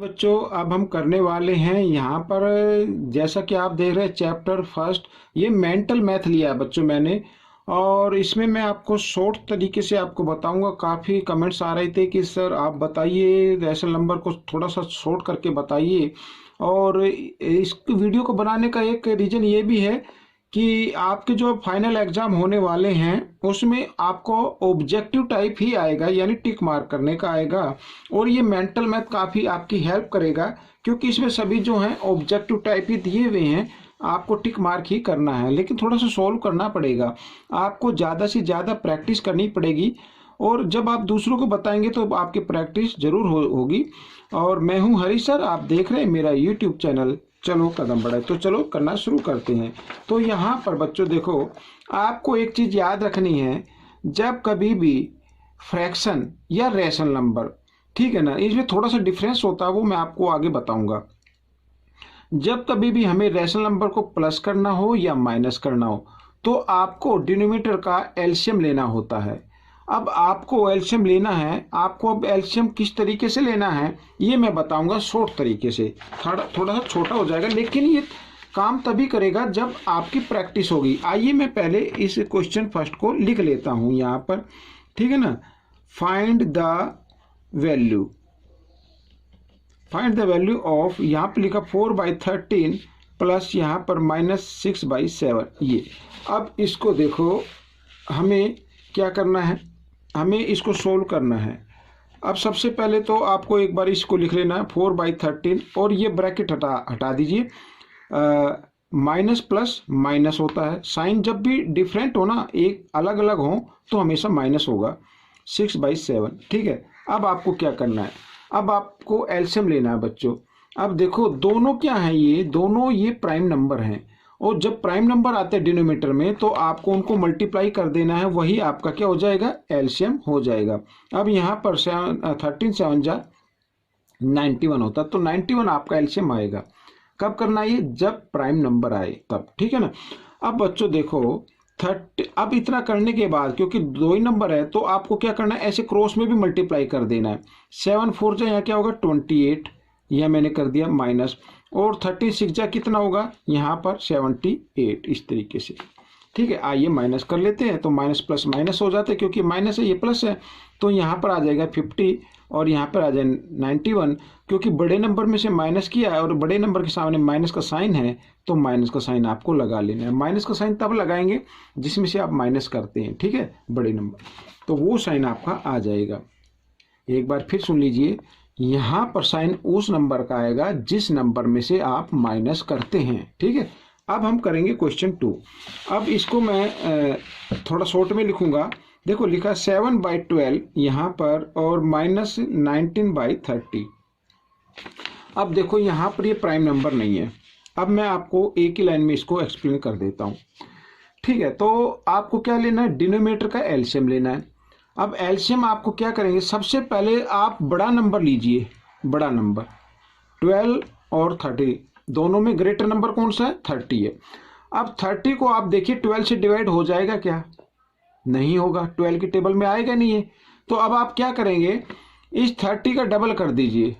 बच्चों अब हम करने वाले हैं यहाँ पर, जैसा कि आप देख रहे हैं चैप्टर फर्स्ट, ये मेंटल मैथ लिया है बच्चों मैंने। और इसमें मैं आपको शॉर्ट तरीके से आपको बताऊंगा। काफ़ी कमेंट्स आ रहे थे कि सर आप बताइए, रैशनल नंबर को थोड़ा सा शॉर्ट करके बताइए। और इस वीडियो को बनाने का एक रीज़न ये भी है कि आपके जो फाइनल एग्जाम होने वाले हैं उसमें आपको ऑब्जेक्टिव टाइप ही आएगा, यानी टिक मार्क करने का आएगा। और ये मेंटल मैथ काफ़ी आपकी हेल्प करेगा, क्योंकि इसमें सभी जो हैं ऑब्जेक्टिव टाइप ही दिए हुए हैं, आपको टिक मार्क ही करना है। लेकिन थोड़ा सा सॉल्व करना पड़ेगा, आपको ज़्यादा से ज़्यादा प्रैक्टिस करनी पड़ेगी। और जब आप दूसरों को बताएंगे तो आपकी प्रैक्टिस जरूर होगी। और मैं हूं हरी सर, आप देख रहे हैं मेरा यूट्यूब चैनल चलो कदम बढ़ाए। तो चलो करना शुरू करते हैं। तो यहाँ पर बच्चों देखो, आपको एक चीज़ याद रखनी है, जब कभी भी फ्रैक्शन या रैशनल नंबर, ठीक है ना, इसमें थोड़ा सा डिफरेंस होता है, वो मैं आपको आगे बताऊंगा। जब कभी भी हमें रैशनल नंबर को प्लस करना हो या माइनस करना हो तो आपको डिनोमिनेटर का एलसीएम लेना होता है। अब आपको एलसीएम लेना है, आपको अब एलसीएम किस तरीके से लेना है ये मैं बताऊंगा शॉर्ट तरीके से। थोड़ा सा छोटा हो जाएगा, लेकिन ये काम तभी करेगा जब आपकी प्रैक्टिस होगी। आइए मैं पहले इस क्वेश्चन फर्स्ट को लिख लेता हूं यहाँ पर, ठीक है ना। फाइंड द वैल्यू ऑफ, यहाँ पर लिखा 4/13 प्लस यहाँ पर -6/7। ये अब इसको देखो, हमें क्या करना है, हमें इसको सोल्व करना है। अब सबसे पहले तो आपको एक बार इसको लिख लेना है 4/13, और ये ब्रैकेट हटा दीजिए। माइनस प्लस माइनस होता है, साइन जब भी डिफरेंट हो ना, एक अलग अलग हो तो हमेशा माइनस होगा। 6/7, ठीक है। अब आपको क्या करना है, अब आपको एलसीएम लेना है बच्चों। अब देखो दोनों क्या हैं, ये दोनों ये प्राइम नंबर हैं, और जब प्राइम नंबर आते हैं डिनोमिनेटर में तो आपको उनको मल्टीप्लाई कर देना है, वही आपका क्या हो जाएगा, एलसीएम हो जाएगा। अब यहाँ पर 13 7 जा 91 होता, तो 91 आपका एलसीएम आएगा। कब करना है ये, जब प्राइम नंबर आए तब, ठीक है ना। अब बच्चों देखो 30, अब इतना करने के बाद क्योंकि दो ही नंबर है तो आपको क्या करना है, ऐसे क्रॉस में भी मल्टीप्लाई कर देना है। 7 4 जा यहाँ क्या होगा 28, यह मैंने कर दिया माइनस, और 36 जा कितना होगा यहाँ पर 78, इस तरीके से, ठीक है। आइए माइनस कर लेते हैं, तो माइनस प्लस माइनस हो जाता है, क्योंकि माइनस है ये प्लस है, तो यहाँ पर आ जाएगा 50 और यहाँ पर आ जाए 91। क्योंकि बड़े नंबर में से माइनस किया है और बड़े नंबर के सामने माइनस का साइन है, तो माइनस का साइन आपको लगा लेना है। माइनस का साइन तब लगाएंगे जिसमें से आप माइनस करते हैं, ठीक है, बड़े नंबर, तो वो साइन आपका आ जाएगा। एक बार फिर सुन लीजिए, यहाँ पर साइन उस नंबर का आएगा जिस नंबर में से आप माइनस करते हैं, ठीक है। अब हम करेंगे क्वेश्चन 2। अब इसको मैं थोड़ा शॉर्ट में लिखूंगा। देखो लिखा 7/12 यहाँ पर, और -19/30। अब देखो यहाँ पर ये प्राइम नंबर नहीं है। अब मैं आपको एक ही लाइन में इसको एक्सप्लेन कर देता हूँ, ठीक है। तो आपको क्या लेना है, डिनोमिनेटर का एलसीएम लेना है। अब एलसीएम आपको क्या करेंगे, सबसे पहले आप बड़ा नंबर लीजिए, बड़ा नंबर 12 और 30, दोनों में ग्रेटर नंबर कौन सा है, 30 है। अब 30 को आप देखिए 12 से डिवाइड हो जाएगा क्या, नहीं होगा, 12 की टेबल में आएगा नहीं है। तो अब आप क्या करेंगे, इस 30 का डबल कर दीजिए,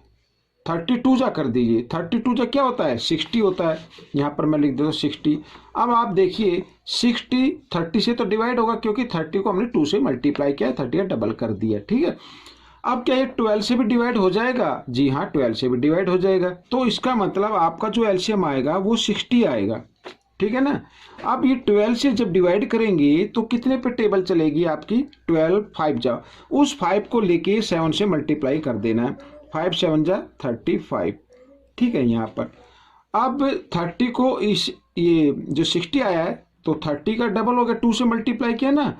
32 जा कर दीजिए। 32 जा क्या होता है, 60 होता है। यहाँ पर मैं लिख देता हूँ 60। अब आप देखिए 60 30 से तो डिवाइड होगा, क्योंकि 30 को हमने 2 से मल्टीप्लाई किया, 30 का डबल कर दिया, ठीक है। अब क्या ये 12 से भी डिवाइड हो जाएगा, जी हाँ 12 से भी डिवाइड हो जाएगा। तो इसका मतलब आपका जो एलसीएम आएगा वो 60 आएगा, ठीक है ना। अब ये 12 से जब डिवाइड करेंगे तो कितने पे टेबल चलेगी आपकी, 12 5 जा, उस 5 को लेके 7 से मल्टीप्लाई कर देना है, 5 7 जा 35, ठीक है। यहाँ पर अब 30 को इस ये जो 60 आया है तो 30 का डबल हो गया, 2 से मल्टीप्लाई किया ना,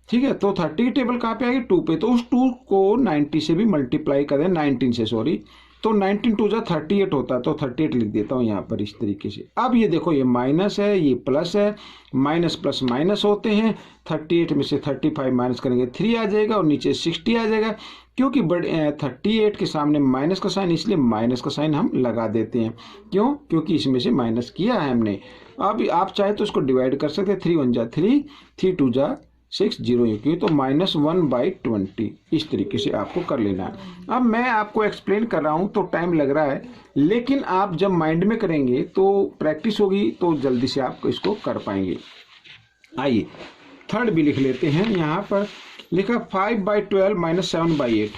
ठीक है। तो 30 की टेबल कहाँ पे आएगी, 2 पे, तो उस 2 को 90 से भी मल्टीप्लाई कर दें, 19 से सॉरी, तो 19 2 जा 38 होता है, तो 38 लिख देता हूँ यहाँ पर इस तरीके से। अब ये देखो ये माइनस है ये प्लस है, माइनस प्लस माइनस होते हैं, 38 में से 35 माइनस करेंगे 3 आ जाएगा, और नीचे 60 आ जाएगा। क्योंकि 38 के सामने माइनस का साइन, इसलिए माइनस का साइन हम लगा देते हैं। क्यों, क्योंकि इसमें से माइनस किया है हमने। अब आप चाहे तो इसको डिवाइड कर सकते हैं, 3 1 जा 3, 3 2 जा 6 जीरो क्यों, तो -1/20 इस तरीके से आपको कर लेना है। अब मैं आपको एक्सप्लेन कर रहा हूँ तो टाइम लग रहा है, लेकिन आप जब माइंड में करेंगे तो प्रैक्टिस होगी तो जल्दी से आप इसको कर पाएंगे। आइए थर्ड भी लिख लेते हैं। यहाँ पर लिखा 5/12 - 7/8,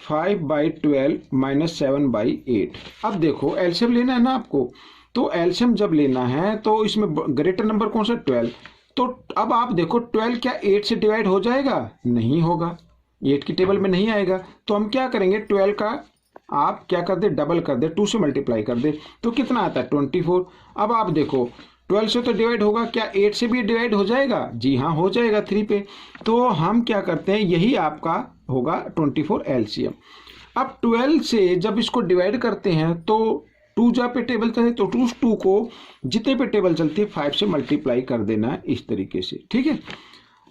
5/12 - 7/8। अब देखो एलसीएम लेना है ना आपको, तो एलसीएम जब लेना है तो इसमें ग्रेटर नंबर कौन सा, 12। तो अब आप देखो 12 क्या 8 से डिवाइड हो जाएगा, नहीं होगा, 8 की टेबल में नहीं आएगा। तो हम क्या करेंगे, 12 का आप क्या कर दे, डबल कर दे, 2 से मल्टीप्लाई कर दे, तो कितना आता है 24। अब आप देखो 12 से तो डिवाइड होगा, क्या 8 से भी डिवाइड हो जाएगा, जी हाँ हो जाएगा 3 पे। तो हम क्या करते हैं, यही आपका होगा 24 एलसीएम। अब 12 से जब इसको डिवाइड करते हैं तो 2 जा पे टेबल चलते, तो 2 को जितने पे टेबल चलती है 5 से मल्टीप्लाई कर देना है इस तरीके से, ठीक है।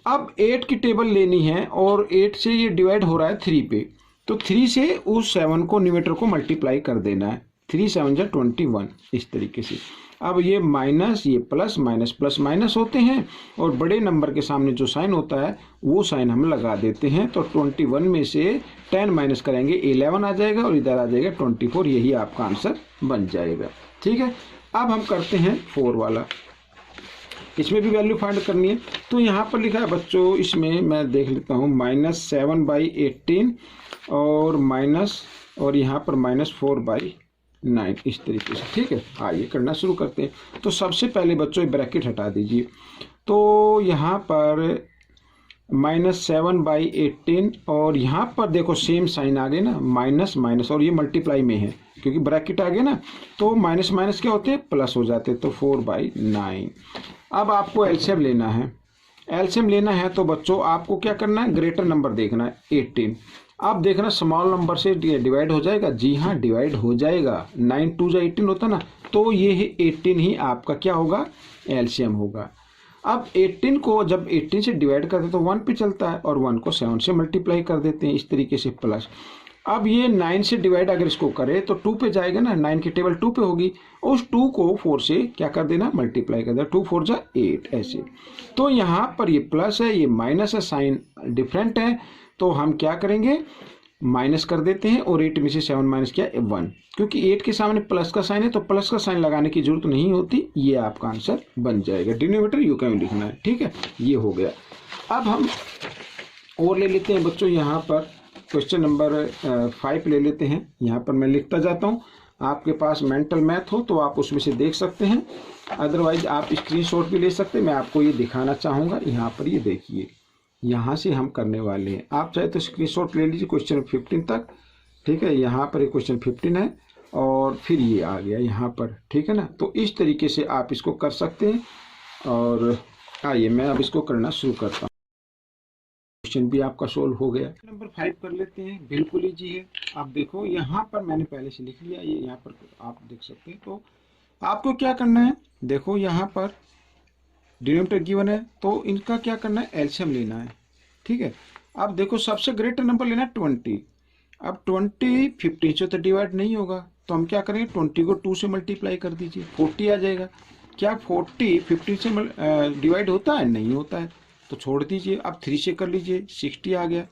अब 8 की टेबल लेनी है और 8 से ये डिवाइड हो रहा है 3 पे, तो 3 से उस 7 को न्यूमरेटर को मल्टीप्लाई कर देना है, 3 7 जा 21 इस तरीके से। अब ये माइनस, ये प्लस, माइनस प्लस माइनस होते हैं, और बड़े नंबर के सामने जो साइन होता है वो साइन हम लगा देते हैं। तो 21 में से 10 माइनस करेंगे 11 आ जाएगा, और इधर आ जाएगा 24, यही आपका आंसर बन जाएगा, ठीक है। अब हम करते हैं 4 वाला, इसमें भी वैल्यू फाइंड करनी है। तो यहाँ पर लिखा है बच्चों, इसमें मैं देख लेता हूँ, -7/18 और माइनस, और यहाँ पर -4/9 इस तरीके से, ठीक है। आइए करना शुरू करते हैं। तो सबसे पहले बच्चों ब्रैकेट हटा दीजिए, तो यहाँ पर -7/18, और यहाँ पर देखो सेम साइन आ गए ना, माइनस माइनस, और ये मल्टीप्लाई में है क्योंकि ब्रैकेट आ गया ना, तो माइनस माइनस क्या होते हैं, प्लस हो जाते हैं, तो 4/9। अब आपको एलसीएम लेना है, एलसीएम लेना है तो बच्चों आपको क्या करना है, ग्रेटर नंबर देखना है 18। आप देखना स्मॉल नंबर से डिवाइड हो जाएगा, जी हाँ डिवाइड हो जाएगा, 9 2 जा 18 होता ना, तो ये 18 ही आपका क्या होगा, एलसीएम होगा। अब 18 को जब 18 से डिवाइड करते हैं तो 1 पे चलता है, और 1 को 7 से मल्टीप्लाई कर देते हैं इस तरीके से, प्लस। अब ये 9 से डिवाइड अगर इसको करे तो 2 पे जाएगा ना, 9 की टेबल 2 पे होगी, उस 2 को 4 से क्या कर देना, मल्टीप्लाई कर देना, 2 4 जा 8 ऐसे। तो यहाँ पर ये प्लस है, ये माइनस है, साइन डिफरेंट है, तो हम क्या करेंगे, माइनस कर देते हैं, और 8 में से 7 माइनस किया 1, क्योंकि 8 के सामने प्लस का साइन है तो प्लस का साइन लगाने की जरूरत नहीं होती, ये आपका आंसर बन जाएगा। डिनोमिनेटर यू क्यों लिखना है, ठीक है, ये हो गया। अब हम और ले लेते हैं बच्चों, यहाँ पर क्वेश्चन नंबर 5 ले लेते हैं। यहाँ पर मैं लिखता जाता हूँ, आपके पास मेंटल मैथ हो तो आप उसमें से देख सकते हैं, अदरवाइज आप स्क्रीनशॉट भी ले सकते हैं। मैं आपको ये दिखाना चाहूँगा, यहाँ पर ये देखिए, यहाँ से हम करने वाले हैं, आप चाहे तो स्क्रीनशॉट ले लीजिए क्वेश्चन 15 तक, ठीक है। यहाँ पर क्वेश्चन 15 है, और फिर ये आ गया यहाँ पर, ठीक है ना। तो इस तरीके से आप इसको कर सकते हैं, और आइए मैं अब इसको करना शुरू करता हूँ। क्वेश्चन भी आपका सोल्व हो गया। नंबर 5 कर लेते हैं, बिल्कुल इजी है। आप देखो यहाँ पर मैंने पहले से लिख लिया, ये यहाँ पर आप देख सकते हैं। तो आपको क्या करना है, देखो यहाँ पर डिनोमिनेटर गिवन है, तो इनका क्या करना है, एलसीएम लेना है, ठीक है। अब देखो सबसे ग्रेटर नंबर लेना है 20। अब 20 15 से तो डिवाइड नहीं होगा, तो हम क्या करेंगे, 20 को 2 से मल्टीप्लाई कर दीजिए, 40 आ जाएगा। क्या 40 15 से डिवाइड होता है, नहीं होता है, तो छोड़ दीजिए। अब 3 से कर लीजिए, 60 आ गया।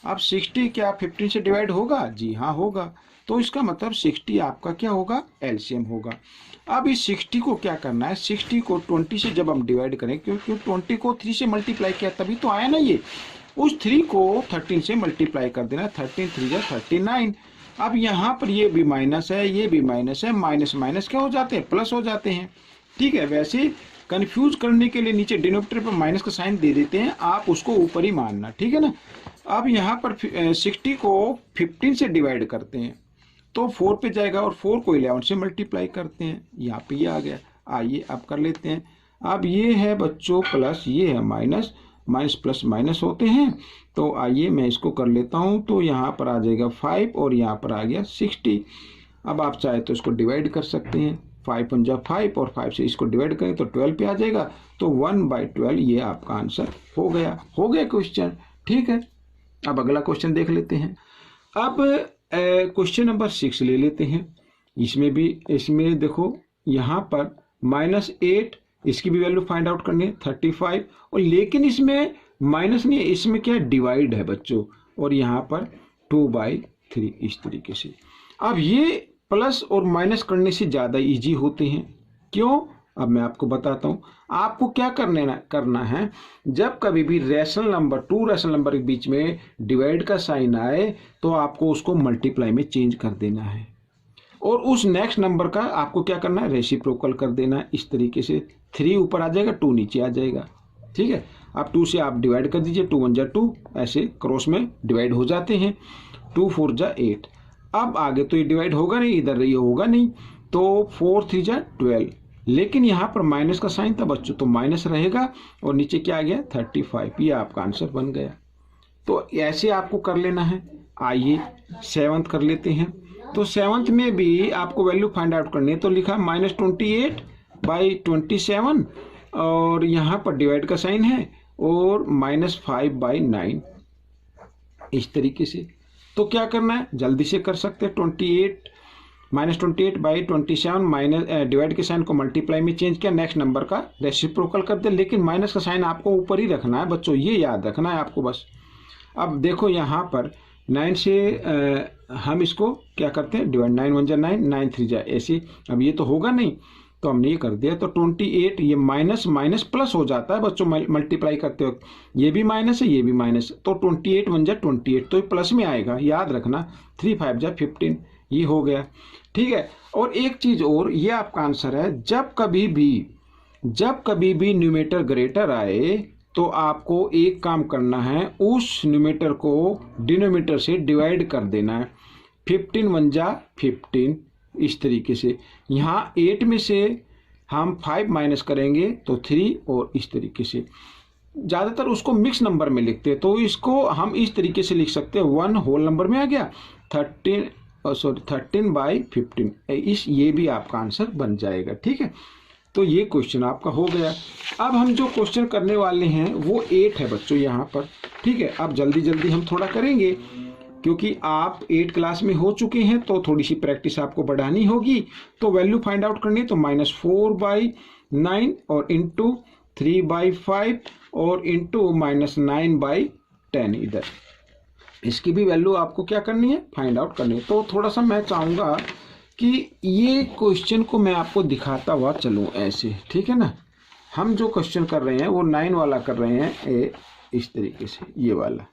अब 60 क्या 15 से डिवाइड होगा, जी हाँ होगा, तो इसका मतलब 60 आपका क्या होगा, एलसीएम होगा। अब इस 60 को क्या करना है, 60 को 20 से जब हम डिवाइड करें, क्योंकि 20 को 3 से मल्टीप्लाई किया तभी तो आया ना ये, उस 3 को 13 से मल्टीप्लाई कर देना, 13 3 जा 39। अब यहाँ पर ये भी माइनस है, ये भी माइनस है, माइनस माइनस क्या हो जाते हैं, प्लस हो जाते हैं, ठीक है। वैसे कंफ्यूज करने के लिए नीचे डिनोमिनेटर पर माइनस का साइन दे देते हैं, आप उसको ऊपर ही मानना, ठीक है ना। अब यहाँ पर 60 को 15 से डिवाइड करते हैं तो 4 पे जाएगा, और 4 को 11 से मल्टीप्लाई करते हैं, यहाँ पे ये आ गया। आइए अब कर लेते हैं। अब ये है बच्चों प्लस, ये है माइनस, माइनस प्लस माइनस होते हैं, तो आइए मैं इसको कर लेता हूँ। तो यहाँ पर आ जाएगा 5, और यहाँ पर आ गया 60। अब आप चाहे तो इसको डिवाइड कर सकते हैं, 5 पंजा 5, और 5 से इसको डिवाइड करें तो 12 पे आ जाएगा, तो 1/12 ये आपका आंसर हो गया क्वेश्चन, ठीक है। अब अगला क्वेश्चन देख लेते हैं। अब क्वेश्चन नंबर 6 ले लेते हैं। इसमें देखो यहाँ पर -8 इसकी भी वैल्यू फाइंड आउट करनी है 35, और लेकिन इसमें माइनस नहीं है, इसमें क्या डिवाइड है बच्चों, और यहाँ पर 2/3 इस तरीके से। अब ये प्लस और माइनस करने से ज़्यादा इजी होते हैं। क्यों? अब मैं आपको बताता हूँ। आपको क्या करना है, जब कभी भी rational number, to rational number के बीच में डिवाइड का साइन आए तो आपको उसको मल्टीप्लाई में चेंज कर देना है, और उस नेक्स्ट नंबर का आपको क्या करना है, रेसिप्रोकल कर देना है। इस तरीके से 3 ऊपर आ जाएगा, 2 नीचे आ जाएगा। ठीक है, अब 2 से आप डिवाइड कर दीजिए, 2 1 जा 2, ऐसे क्रॉस में डिवाइड हो जाते हैं। 2 4 जा 8। अब आगे तो ये डिवाइड होगा नहीं, इधर ये होगा नहीं, तो 4 3 जा 12, लेकिन यहाँ पर माइनस का साइन था बच्चों, तो माइनस रहेगा, और नीचे क्या आ गया 35। ये आपका आंसर बन गया। तो ऐसे आपको कर लेना है। आइए 7th कर लेते हैं। तो 7th में भी आपको वैल्यू फाइंड आउट करनी है, तो लिखा -28/27, और यहाँ पर डिवाइड का साइन है, और -5/9 इस तरीके से। तो क्या करना है, जल्दी से कर सकते हैं। -28/27 माइनस डिवाइड के साइन को मल्टीप्लाई में चेंज किया, नेक्स्ट नंबर का रेसिप्रोकल कर दे, लेकिन माइनस का साइन आपको ऊपर ही रखना है बच्चों, ये याद रखना है आपको बस। अब देखो यहाँ पर 9 से हम इसको क्या करते हैं, डिवाइड, 9 1 जा 9, 9 3 जा ऐसे। अब ये तो होगा नहीं, तो हमने ये कर दिया, तो 28, ये माइनस माइनस प्लस हो जाता है बच्चों मल्टीप्लाई करते वक्त, ये भी माइनस है, ये भी माइनस, तो 28 1 जा 28, तो ये प्लस में आएगा, याद रखना। 3 5 जा 15, ये हो गया। ठीक है, और एक चीज और, ये आपका आंसर है। जब कभी भी न्यूमेटर ग्रेटर आए तो आपको एक काम करना है, उस न्यूमेटर को डिनोमिनेटर से डिवाइड कर देना है। 15 1 जा 15 इस तरीके से। यहाँ 8 में से हम 5 माइनस करेंगे तो 3, और इस तरीके से। ज़्यादातर उसको मिक्स नंबर में लिखते हैं, तो इसको हम इस तरीके से लिख सकते हैं, 1 होल नंबर में आ गया, 13/15 ये भी आपका आंसर बन जाएगा। ठीक है, तो ये क्वेश्चन आपका हो गया। अब हम जो क्वेश्चन करने वाले हैं वो 8 है बच्चों यहाँ पर। ठीक है, अब जल्दी जल्दी हम थोड़ा करेंगे, क्योंकि आप 8 क्लास में हो चुके हैं, तो थोड़ी सी प्रैक्टिस आपको बढ़ानी होगी। तो वैल्यू फाइंड आउट करनी है, तो -4/9 और इंटू 3/5 और इंटू -9/10 इधर। इसकी भी वैल्यू आपको क्या करनी है, फाइंड आउट करनी है। तो थोड़ा सा मैं चाहूँगा कि ये क्वेश्चन को मैं आपको दिखाता हुआ चलूँ ऐसे। ठीक है ना, हम जो क्वेश्चन कर रहे हैं वो 9 वाला कर रहे हैं, इस तरीके से, ये वाला,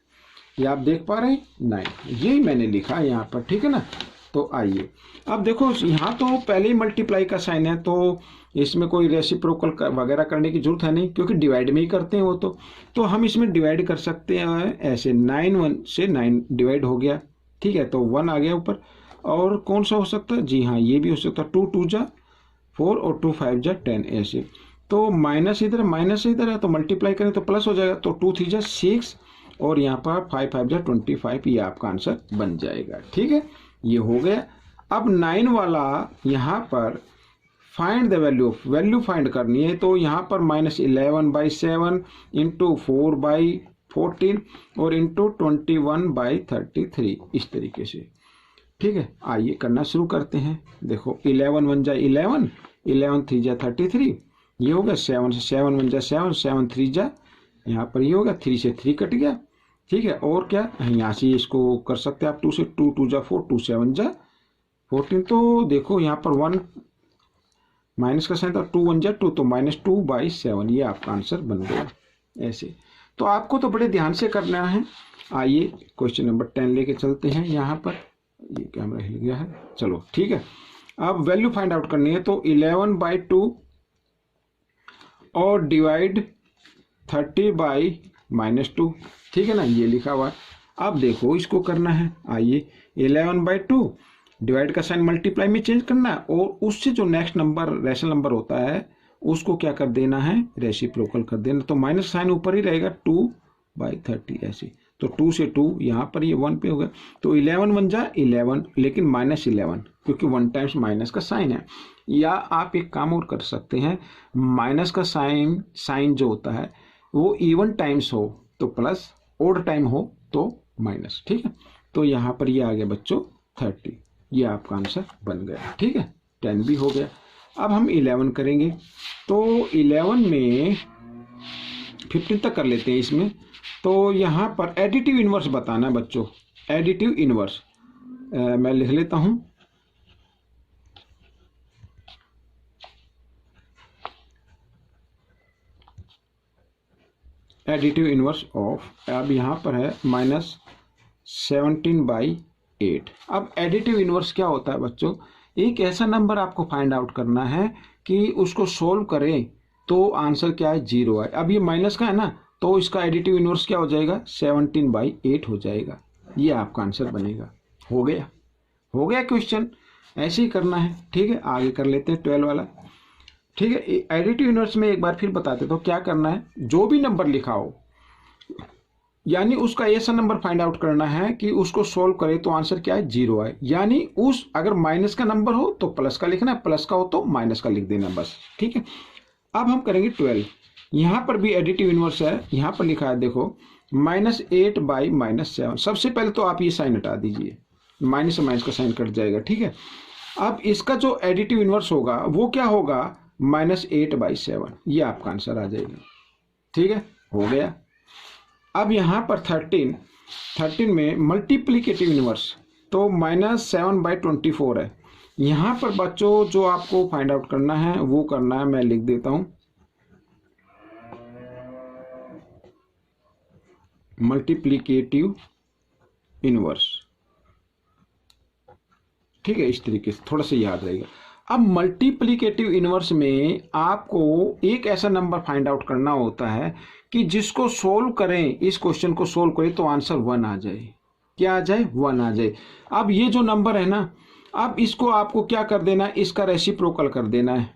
ये आप देख पा रहे हैं 9, यही मैंने लिखा है यहाँ पर। ठीक है ना, तो आइए अब देखो, यहाँ तो पहले ही मल्टीप्लाई का साइन है, तो इसमें कोई रेसिप्रोकल वगैरह करने की जरूरत है नहीं, क्योंकि डिवाइड में ही करते हैं वो। तो हम इसमें डिवाइड कर सकते हैं ऐसे, 9 1 से 9 डिवाइड हो गया। ठीक है, तो 1 आ गया ऊपर, और कौन सा हो सकता है, जी हाँ, ये भी हो सकता है, 2 2 जा 4 और 2 5 जा 10 ऐसे। तो माइनस इधर है, तो मल्टीप्लाई करें तो प्लस हो जाएगा, तो 2 3 जा 6, और यहाँ पर 5 5 जा 25, ये आपका आंसर बन जाएगा। ठीक है, ये हो गया। अब 9 वाला यहाँ पर फाइंड द वैल्यू फाइंड करनी है, तो यहाँ पर -11/7 इंटू 4/14 और इंटू 21/33 इस तरीके से। ठीक है, आइए करना शुरू करते हैं। देखो 11 1 जा 11, 11 3 जा 33, ये हो गया। 7 से 7 1 जा 7, 7 3 जा, यहाँ पर ये होगा, 3 से 3 कट गया। ठीक है, और क्या, यहाँ से इसको कर सकते हैं आप, 2 से 2 2 जा 4, 2 7 जा 14। तो देखो यहाँ पर 1 माइनस का साइन था, 2 1 जा 2, तो -2/7, ये आपका आंसर बन गया ऐसे। तो आपको तो बड़े ध्यान से करना है। आइए क्वेश्चन नंबर 10 लेके चलते हैं। यहाँ पर ये कैमरा हिल गया है, चलो ठीक है। अब वैल्यू फाइंड आउट करनी है, तो 11/2 और डिवाइड 30/-2। ठीक है ना, ये लिखा हुआ है। अब देखो इसको करना है। आइए 11/2 डिवाइड का साइन मल्टीप्लाई में चेंज करना है, और उससे जो नेक्स्ट नंबर रैशनल नंबर होता है उसको क्या कर देना है, रेसिप्रोकल कर देना। तो माइनस साइन ऊपर ही रहेगा, 2/30 ऐसे। तो 2 से 2 यहाँ पर ये 1 पे हो गया, तो 11 1 जा 11, लेकिन -11, क्योंकि 1 टाइम्स माइनस का साइन है। या आप एक काम और कर सकते हैं, माइनस का साइन जो होता है वो इवन टाइम्स हो तो प्लस, ओड टाइम हो तो माइनस। ठीक है, तो यहाँ पर ये आ गया बच्चों 30, ये आपका आंसर बन गया। ठीक है, 10 भी हो गया। अब हम 11 करेंगे, तो 11 में 15 तक कर लेते हैं इसमें। तो यहाँ पर एडिटिव इन्वर्स बताना है बच्चों, एडिटिव इन्वर्स मैं लिख लेता हूँ। एडिटिव इन्वर्स ऑफ, अब यहाँ पर है -17/8। अब एडिटिव इन्वर्स क्या होता है बच्चों, एक ऐसा नंबर आपको फाइंड आउट करना है कि उसको सोल्व करें तो आंसर क्या है, 0 है। अब ये माइनस का है ना, तो इसका एडिटिव इन्वर्स क्या हो जाएगा, 17/8 हो जाएगा। ये आपका आंसर बनेगा। हो गया क्वेश्चन, ऐसे ही करना है। ठीक है, आगे कर लेते हैं 12 वाला। ठीक है, एडिटिव इन्वर्स में एक बार फिर बता देता हूँ क्या करना है। जो भी नंबर लिखा हो, यानी उसका ऐसा नंबर फाइंड आउट करना है कि उसको सोल्व करे तो आंसर क्या है, 0 है। यानी उस अगर माइनस का नंबर हो तो प्लस का लिखना है, प्लस का हो तो माइनस का लिख देना बस। ठीक है, अब हम करेंगे 12। यहाँ पर भी एडिटिव इन्वर्स है, यहाँ पर लिखा है देखो -8/-7। सबसे पहले तो आप ये साइन हटा दीजिए, माइनस से माइनस का साइन कट जाएगा। ठीक है, अब इसका जो एडिटिव इन्वर्स होगा वो क्या होगा, -8/7। ये आपका आंसर आ जाएगा। ठीक है, हो गया। अब यहाँ पर 13 में मल्टीप्लिकेटिव इन्वर्स, तो -7/24 है। यहाँ पर बच्चों जो आपको फाइंड आउट करना है वो करना है, मैं लिख देता हूँ मल्टीप्लिकेटिव इन्वर्स। ठीक है, इस तरीके से थोड़ा सा याद रहेगा। अब मल्टीप्लिकेटिव इन्वर्स में आपको एक ऐसा नंबर फाइंड आउट करना होता है कि जिसको सोल्व करें, इस क्वेश्चन को सोल्व करें तो आंसर 1 आ जाए। क्या आ जाए, 1 आ जाए। अब ये जो नंबर है ना, अब इसको आपको क्या कर देना है, इसका रेसिप्रोकल कर देना है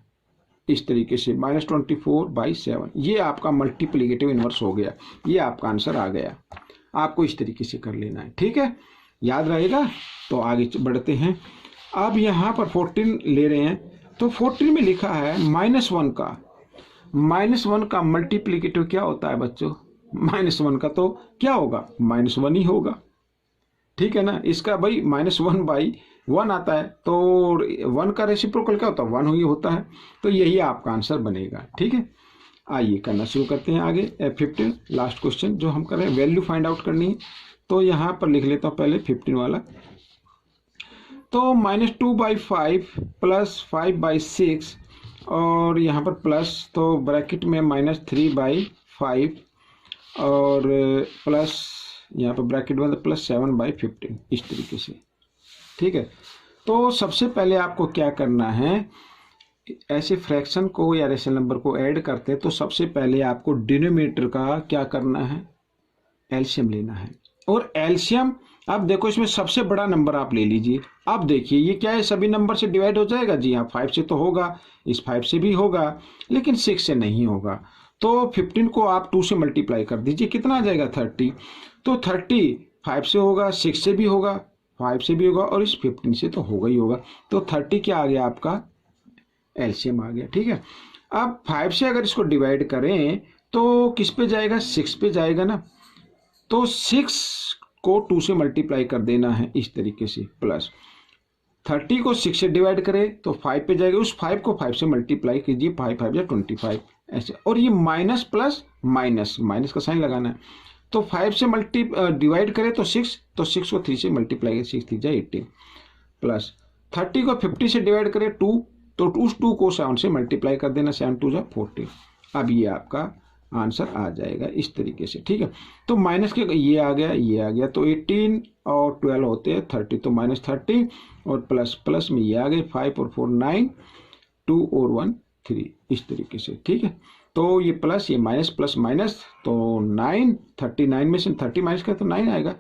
इस तरीके से, -24/7। ये आपका मल्टीप्लिकेटिव इन्वर्स हो गया, ये आपका आंसर आ गया। आपको इस तरीके से कर लेना है। ठीक है, याद रहेगा। तो आगे बढ़ते हैं। अब यहाँ पर 14 ले रहे हैं, तो 14 में लिखा है -1 का, -1 का मल्टीप्लिकेटिव क्या होता है बच्चों, -1 का तो क्या होगा, -1 ही होगा। ठीक है ना, इसका भाई -1/1 आता है, तो 1 का रेसिप्रोकल क्या होता है, 1 ही होता है। तो यही आपका आंसर बनेगा। ठीक है, आइए करना शुरू करते हैं आगे। 15 लास्ट क्वेश्चन जो हम कर रहे हैं, वैल्यू फाइंड आउट करनी है। तो यहाँ पर लिख लेता हूँ पहले 15 वाला। तो -2/5 + 5/6 और यहाँ पर प्लस, तो ब्रैकेट में -3/5 और प्लस यहाँ पर ब्रैकेट में +7/15 इस तरीके से। ठीक है, तो सबसे पहले आपको क्या करना है, ऐसे फ्रैक्शन को या रेशनल नंबर को ऐड करते हैं तो सबसे पहले आपको डिनोमिनेटर का क्या करना है, एलसीएम लेना है। और एलसीएम, अब देखो इसमें सबसे बड़ा नंबर आप ले लीजिए। अब देखिए ये क्या है, सभी नंबर से डिवाइड हो जाएगा। जी हाँ, 5 से तो होगा, इस 5 से भी होगा, लेकिन 6 से नहीं होगा। तो 15 को आप 2 से मल्टीप्लाई कर दीजिए, कितना आ जाएगा, 30। तो 30 5 से होगा, 6 से भी होगा, 5 से भी होगा, और इस 15 से तो होगा ही होगा। तो 30 क्या आ गया, आपका एलसीएम आ गया। ठीक है, अब 5 से अगर इसको डिवाइड करें तो किस पे जाएगा, 6 पे जाएगा ना। तो 6 को 2 से मल्टीप्लाई कर देना है इस तरीके से, प्लस 30 को 6 से डिवाइड करें तो 5 पे जाएगा, उस 5 को 5 से मल्टीप्लाई कीजिए, 5 5 या 25 ऐसे। और ये माइनस प्लस माइनस, माइनस का साइन लगाना है। तो 5 से डिवाइड करें तो 6, तो 6 को 3 से मल्टीप्लाई करें, 6 3 18, प्लस 30 को 50 से डिवाइड करें 2, तो उस 2 को 7 से मल्टीप्लाई कर देना, 7 2 14। अब ये आपका आंसर आ जाएगा इस तरीके से। ठीक है, तो माइनस के ये आ गया, ये आ गया, तो 18 और 12 होते हैं 30, तो -30 और प्लस प्लस में ये आ गए 5 और 4 9, 2 और 1 3 इस तरीके से। ठीक है, तो ये प्लस, ये माइनस, प्लस माइनस, तो 9, 39 में से 30 माइनस का तो 9 आएगा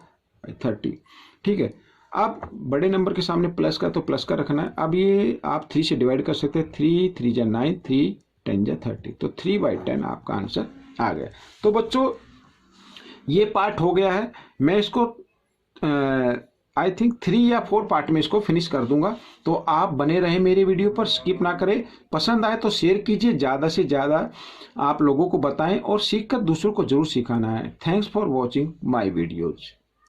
30। ठीक है, अब बड़े नंबर के सामने प्लस का तो प्लस का रखना है। अब ये आप 3 से डिवाइड कर सकते हैं, 3 3 जा 9, 3 10 जा 30, तो 3/10 आपका आंसर आ गया। तो बच्चों ये पार्ट हो गया है। मैं इसको आई थिंक 3 या 4 पार्ट में इसको फिनिश कर दूंगा। तो आप बने रहें मेरे वीडियो पर, स्किप ना करें। पसंद आए तो शेयर कीजिए, ज़्यादा से ज़्यादा आप लोगों को बताएं और सीखकर दूसरों को जरूर सिखाना है। Thanks for watching my videos.